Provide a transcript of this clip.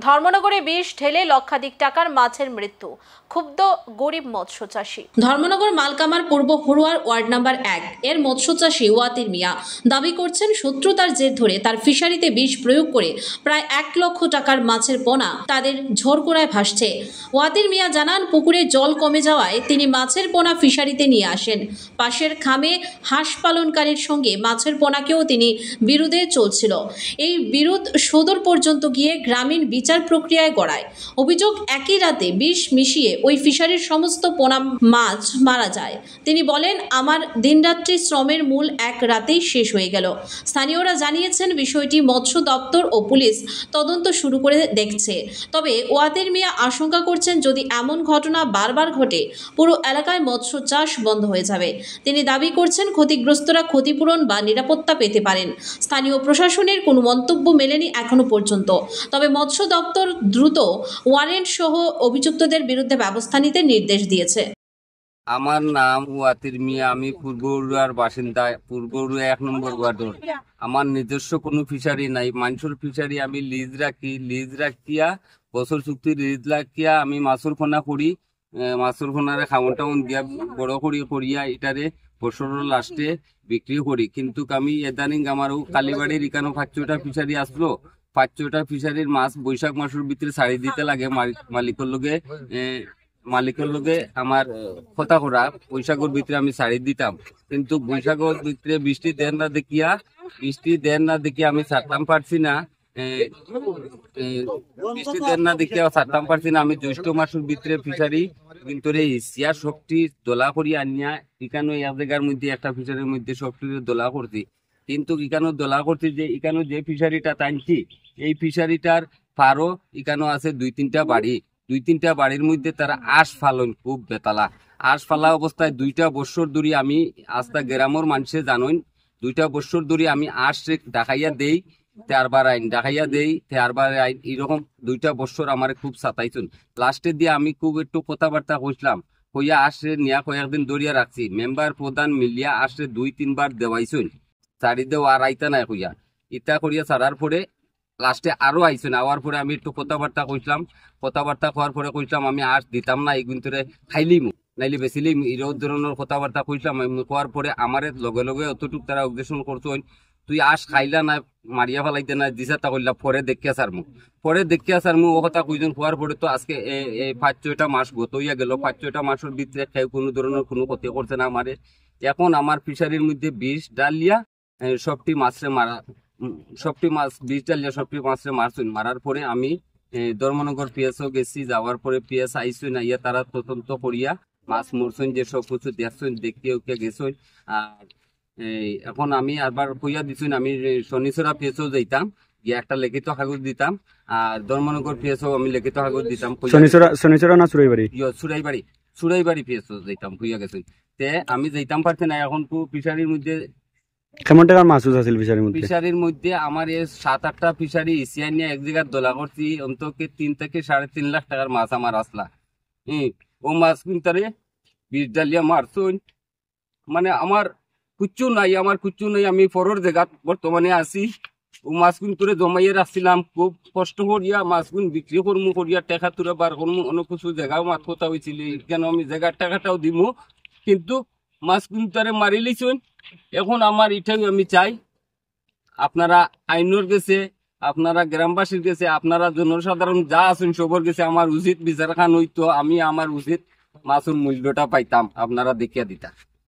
ধর্মনগরে বিষ ঢেলে লক্ষাধিক টাকার মাছের মৃত্যু, ক্ষুব্ধ গরিব মৎস্য চাষী। ধর্মনগর মালকামার পূর্ব হরুয়ার ওয়ার্ড নাম্বার 1 এর মৎস্য চাষী ওয়াতির মিয়া দাবি করছেন শত্রুতার জের ধরে তার ফিশারিতে বিষ প্রয়োগ করে প্রায় 1 লক্ষ টাকার মাছের পোনা তাদের ঝোরকোড়ায় ভাসছে। ওয়াতির মিয়া জানান, পুকুরে জল কমে যাওয়ায় তিনি মাছের পোনা ফিশারিতে নিয়ে আসেন। পাশের খামে হাঁস পালনকারীর সঙ্গে মাছের পোনাকেও তিনি বিরোধে চলছিল। এই বিরোধ সদর পর্যন্ত গিয়ে গ্রামীণ বিচার প্রক্রিয়ায় গড়ায়। অভিযোগ, একই রাতে বিষ মিশিয়ে ওই ফিশারির সমস্ত পোনা মাছ মারা যায়। তিনি বলেন, আমার দিনরাত্রি শ্রমের মূল এক রাতেই শেষ হয়ে গেল। স্থানীয়রা জানিয়েছেন বিষয়টি মৎস্য দপ্তর ও পুলিশ তদন্ত শুরু করে দেখছে। তবে ওয়াতির মিয়া আশঙ্কা করছেন, যদি এমন ঘটনা বারবার ঘটে পুরো এলাকায় মৎস্য চাষ বন্ধ হয়ে যাবে। তিনি দাবি করছেন ক্ষতিগ্রস্তরা ক্ষতিপূরণ বা নিরাপত্তা পেতে পারেন। স্থানীয় প্রশাসনের কোনো মন্তব্য মেলেনি এখনো পর্যন্ত। তবে মৎস্য দপ্তর দ্রুত ওয়ারেন্ট সহ অভিযুক্তদের বিরুদ্ধে ব্যবস্থা নিতে নির্দেশ দিয়েছে। আমার নাম ওয়াতির মিয়া, আমি পূর্ব উড়ুয়ার বাসিন্দা, পূর্ব উড়ুয়া 1 নম্বর ওয়ার্ডের। আমার নিজস্ব কোনো ফিশারি নাই, মানুষের ফিশারি আমি লিজ রাখিয়া বছর চুক্তি লিজ রাখিয়া আমি মাছের পোনা করি। মাছের পোনারে খাওয়ান টাউন দিয়া বড় করিয়া এটারে বছরের লাস্টে বিক্রি করি। কিন্তু আমি এদানিং আমারও কালীবাড়ির এখানে 5-6টা ফিশারি আসলো। 5-6টা ফিশারির মাছ বৈশাখ মাসের ভিতরে ছাড়ি দিতে লাগে মালিকের লগে আমার কথা করা, বৈশাখের ভিতরে আমি ছাড়ি দিতাম। কিন্তু বৈশাখের ভিতরে বৃষ্টি দেন না দেখিয়া আমি ছাড়তাম পারছি না। বৃষ্টি দেন না দেখিয়া ছাড়তাম পারছি না। আমি জ্যৈষ্ঠ মাসের ভিতরে ফিশারি কিন্তু হিসিয়া শক্তি দোলা করি আনিয়া এখানে এক জায়গার মধ্যে একটা ফিশারির মধ্যে শক্তি দোলা করছি। কিন্তু এখানে দোলা করছি যে এখানে যে ফিশারিটা টানছি এই ফিশারিটার পারও এখানে আছে 2-3টা বাড়ি। 2-3টা বাড়ির মধ্যে তারা আঁশ ফালন খুব বেতালা। আঁশ ফালা অবস্থায় 2টা বছর ধরে আমি আস্তা গ্রামের মানুষে জানেন 2টা বছর ধরে আমি আঁশ দেখাইয়া দেই তেরবার আইন এরকম 2টা বছর আমার খুব সাতাইছুন। লাস্টের দিয়ে আমি খুব একটু কথাবার্তা কইলাম, কইয়া আঁশে নিয়া কয়েকদিন দরিয়া রাখছি। মেম্বার প্রধান মিলিয়া আঁশে 2-3 বার দেওয়াইছুন, চারি দেও আর আইতা নাই কইয়া ইটা করিয়া ছাড়ার পরে লাস্টে আরো আইসুন। আওয়ার পরে আমি একটু কথাবার্তা কওয়ার পরে কইলাম আমি আঁশ দিতাম না, এই কিন্তু খাইলিমু নাইলে বেশিলিম এরকম ধরনের কথাবার্তা কইলাম। কোয়ার পরে আমার লগে লগে অতটুক তারা অবজেকশন করছেন, তুই আঁশ খাইলা না মারিয়া ফেলাইতে না দিশাটা করলা, পরে দেখিয়া সারমু ও কথা কইজন। হওয়ার পরে তো আজকে 5-6টা মাস গত হইয়া গেল। 5-6টা মাসের ভিতরে কেউ কোনো ধরনের কোনো ক্ষতি করছে না আমারে। এখন আমার ফিশারির মধ্যে বিষ ডালিয়া সবটি মাছ মারছুন। মারার পরে আমি ধর্মনগর পিএসও গেছি, যাওয়ার পরে পিএস আইসুন, আইয়া তারা তদন্ত করিয়া মাছ মরছুন যে সব কিছু দেখছুন, দেখতে ওকে গেছুন। আর এখন আমি আবার কইয়া দিছুন আমি শনিচরা পিএসও যাইতাম, গিয়ে একটা লিখিত কাগজ দিতাম। আর ধর্মনগর পিএসও আমি লিখিত কাগজ দিতাম। শনিচরা না চুরাইবাড়ি পিএসও যাইতাম, কইয়া গেছুন। তে আমি যাইতাম পারছি না। এখন তো ফিশারির মধ্যে কেমন টাকার মাছ আছে ফিশারির মধ্যে আমার 7-8টা ফিশারি এশিয়া নিয়ে এক জায়গায় দোলা করছি, অন্তত 3 থেকে 3.5 লাখ টাকার মাছ আমার আসলা। ও মাছ কিনতারে বিষ ডালিয়া মারছুন, মানে আমার কুচ্ছু নাই। আমি পরের জায়গা বর্তমানে আছি। ও মাছ কিন্তু জমাইয়ে রাখছিলাম, খুব কষ্ট করিয়া মাছগুন বিক্রি করমু করিয়া টাকা তুলে বার করমু। অনেক কিছু জায়গাও মাছ কথা হয়েছিল, কেন আমি জায়গার টাকাটাও দিমু, কিন্তু মাছ কিন্তু মারি লিছুন। এখন আমার এটাই আমি চাই, আপনারা আইনের গেছে, আপনারা গ্রামবাসীর গেছে, আপনারা জনসাধারণ যা আছেন সবর গেছে আমার উচিত বিচার খান হইতো, আমি আমার উচিত মাছের মূল্যটা পাইতাম, আপনারা দেখিয়া দিতা।